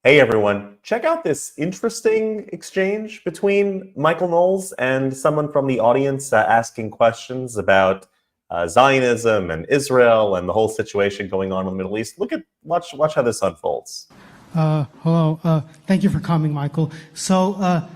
Hey everyone, check out this interesting exchange between Michael Knowles and someone from the audience asking questions about Zionism and Israel and the whole situation going on in the Middle East. Watch how this unfolds. Hello, thank you for coming, Michael. So,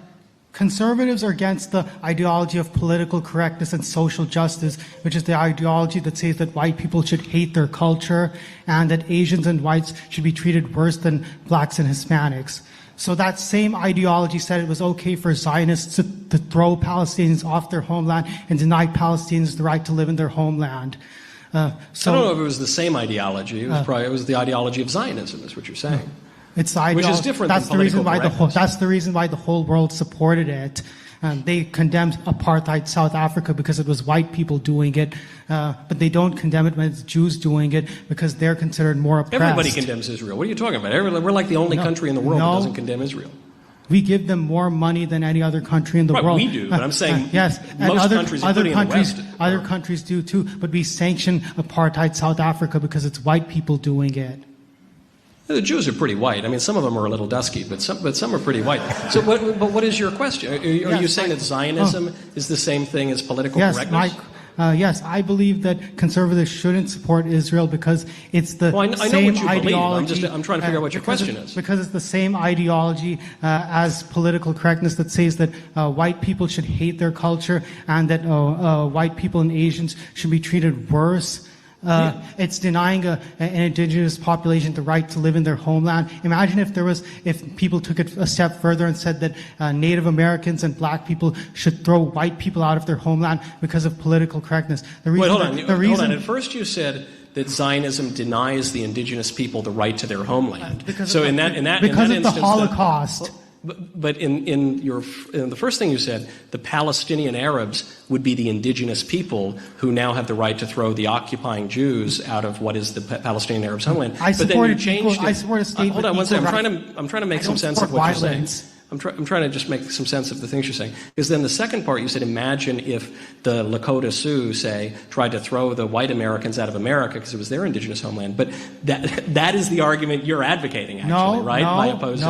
conservatives are against the ideology of political correctness and social justice, which is the ideology that says that white people should hate their culture and that Asians and whites should be treated worse than blacks and Hispanics. So that same ideology said it was okay for Zionists to throw Palestinians off their homeland and deny Palestinians the right to live in their homeland. I don't know if it was the same ideology. It was the ideology of Zionism, is what you're saying. It's the ideology. Which is different than political correctness. That's the reason why the whole world supported it. They condemned apartheid South Africa because it was white people doing it, but they don't condemn it when it's Jews doing it because they're considered more oppressed. Everybody condemns Israel. What are you talking about? We're like the only country in the world that doesn't condemn Israel. We give them more money than any other country in the world. We do, but I'm saying yes, most countries, including the West. Other countries do too, but we sanction apartheid South Africa because it's white people doing it. The Jews are pretty white. I mean, some of them are a little dusky, but some are pretty white. So, what is your question? Are you saying that Zionism is the same thing as political correctness? Yes, I believe that conservatives shouldn't support Israel because it's the same ideology. I'm trying to figure out what your question is. Because it's the same ideology as political correctness that says that white people should hate their culture and that white people and Asians should be treated worse. It's denying an indigenous population the right to live in their homeland. Imagine if people took it a step further and said that Native Americans and black people should throw white people out of their homeland because of political correctness. Wait, hold on. At first you said that Zionism denies the indigenous people the right to their homeland. Because of the Holocaust. But in the first thing you said, the Palestinian Arabs would be the indigenous people who now have the right to throw the occupying Jews out of what is the Palestinian Arabs' homeland. I support a state. Hold on one second. I'm trying to make some sense of what you're saying. I'm trying to just make some sense of the things you're saying. Because then the second part, you said, imagine if the Lakota Sioux, say, tried to throw the white Americans out of America because it was their indigenous homeland. But that is the argument you're advocating, actually, right? By opposing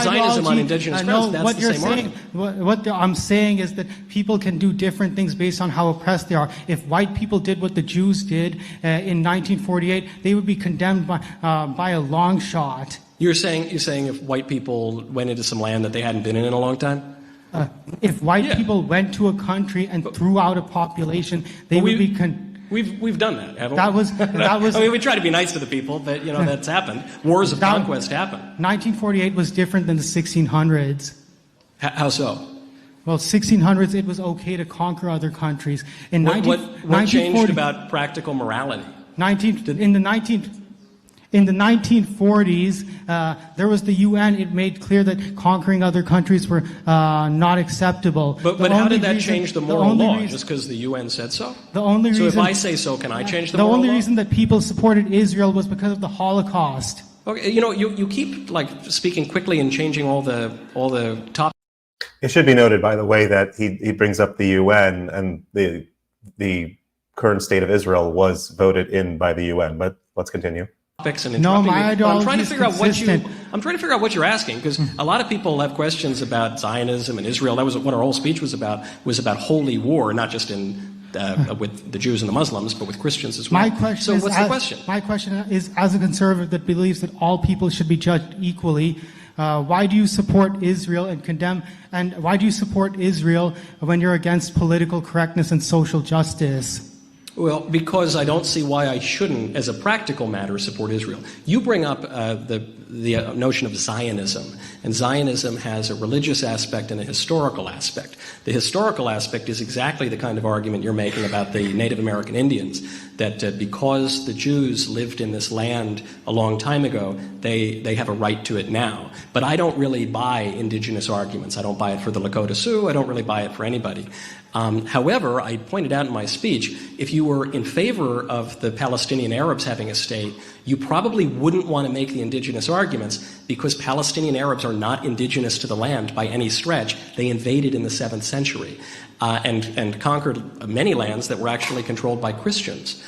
Zionism on indigenous grounds, that's the same argument. What I'm saying is that people can do different things based on how oppressed they are. If white people did what the Jews did in 1948, they would be condemned by a long shot. You're saying if white people went into some land that they hadn't been in a long time? If white people went to a country and threw out a population, they would be We've done that, haven't we? That was. I mean, we try to be nice to the people, but that's happened. Wars of conquest happen. 1948 was different than the 1600s. How so? Well, 1600s it was okay to conquer other countries. What changed about practical morality? In the 1940s, there was the UN. It made clear that conquering other countries were not acceptable. But how did that change the moral law? Just because the UN said so? So if I say so, can I change the moral law? The only reason that people supported Israel was because of the Holocaust. Okay, you keep speaking quickly and changing all the topics. It should be noted, by the way, that he brings up the UN and the current state of Israel was voted in by the UN. But let's continue. No, my ideology I'm trying to figure out what you're asking, because a lot of people have questions about Zionism and Israel. That was what our whole speech was about holy war, not just with the Jews and the Muslims, but with Christians as well. What's the question? My question is, as a conservative that believes that all people should be judged equally, why do you support Israel and condemn, and why do you support Israel when you're against political correctness and social justice? Well, because I don't see why I shouldn't, as a practical matter, support Israel. You bring up the notion of Zionism, and Zionism has a religious aspect and a historical aspect. The historical aspect is exactly the kind of argument you're making about the Native American Indians, that because the Jews lived in this land a long time ago, they have a right to it now. But I don't really buy indigenous arguments. I don't buy it for the Lakota Sioux. I don't really buy it for anybody. However, I pointed out in my speech, if you were in favor of the Palestinian Arabs having a state, you probably wouldn't want to make the indigenous arguments, because Palestinian Arabs are not indigenous to the land by any stretch. They invaded in the 7th century and conquered many lands that were actually controlled by Christians.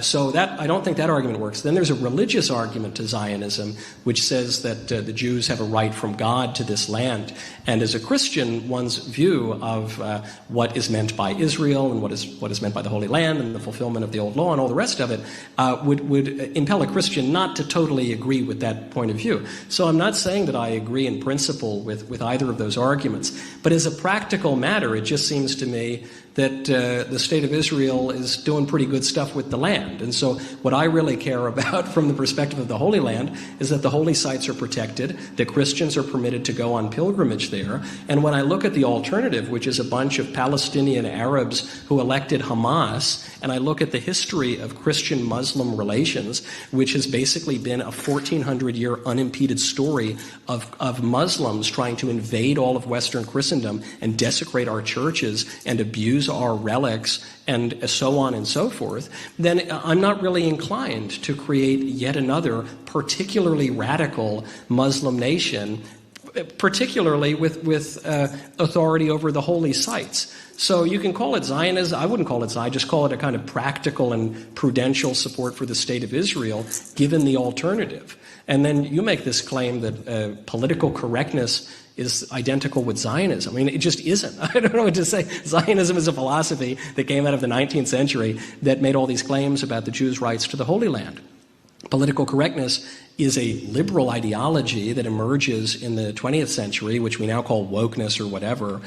So that I don't think that argument works. Then there's a religious argument to Zionism, which says that the Jews have a right from God to this land. And as a Christian, one's view of what is meant by Israel and what is meant by the Holy Land and the fulfillment of the old law and all the rest of it would impel a Christian not to totally agree with that point of view. So I'm not saying that I agree in principle with either of those arguments. But as a practical matter, it just seems to me that the state of Israel is doing pretty good stuff with the land. And so what I really care about from the perspective of the Holy Land is that the holy sites are protected, that Christians are permitted to go on pilgrimage there. And when I look at the alternative, which is a bunch of Palestinian Arabs who elected Hamas, and I look at the history of Christian-Muslim relations, which has basically been a 1,400-year unimpeded story of Muslims trying to invade all of Western Christendom and desecrate our churches and abuse our relics and so on and so forth, then I'm not really inclined to create yet another particularly radical Muslim nation, particularly with authority over the holy sites. So you can call it Zionism. I wouldn't call it Zionism. I just call it a kind of practical and prudential support for the state of Israel, given the alternative. And then you make this claim that political correctness is identical with Zionism. I mean, it just isn't. I don't know what to say. Zionism is a philosophy that came out of the 19th century that made all these claims about the Jews' rights to the Holy Land. Political correctness is a liberal ideology that emerges in the 20th century, which we now call wokeness or whatever,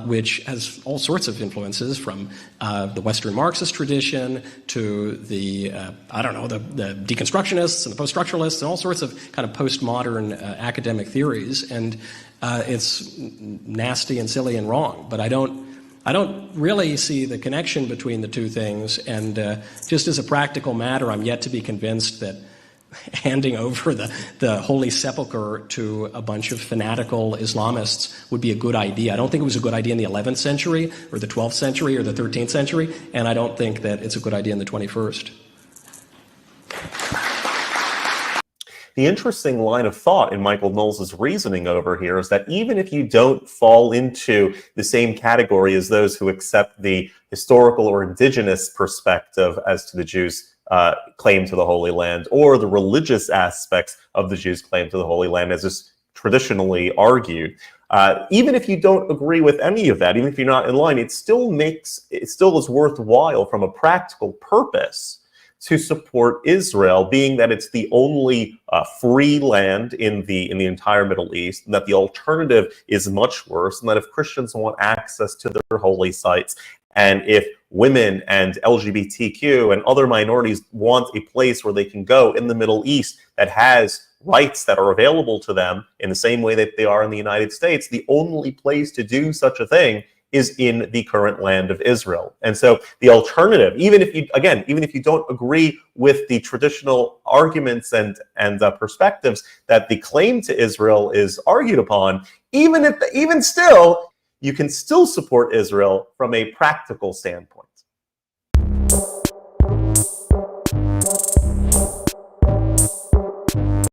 which has all sorts of influences from the Western Marxist tradition to the, the deconstructionists and the post-structuralists and all sorts of kind of postmodern academic theories. And it's nasty and silly and wrong, but I don't really see the connection between the two things, and just as a practical matter, I'm yet to be convinced that handing over the Holy Sepulchre to a bunch of fanatical Islamists would be a good idea. I don't think it was a good idea in the 11th century or the 12th century or the 13th century, and I don't think that it's a good idea in the 21st. The interesting line of thought in Michael Knowles' reasoning over here is that even if you don't fall into the same category as those who accept the historical or indigenous perspective as to the Jews' claim to the Holy Land, or the religious aspects of the Jews' claim to the Holy Land, as is traditionally argued, even if you don't agree with any of that, even if you're not in line, it still is worthwhile from a practical purpose to support Israel, being that it's the only free land in the entire Middle East, and that the alternative is much worse, and that if Christians want access to their holy sites, and if women and LGBTQ and other minorities want a place where they can go in the Middle East that has rights that are available to them in the same way that they are in the United States, the only place to do such a thing is in the current land of Israel. And so the alternative, even if you don't agree with the traditional arguments and perspectives that the claim to Israel is argued upon, even still, you can still support Israel from a practical standpoint.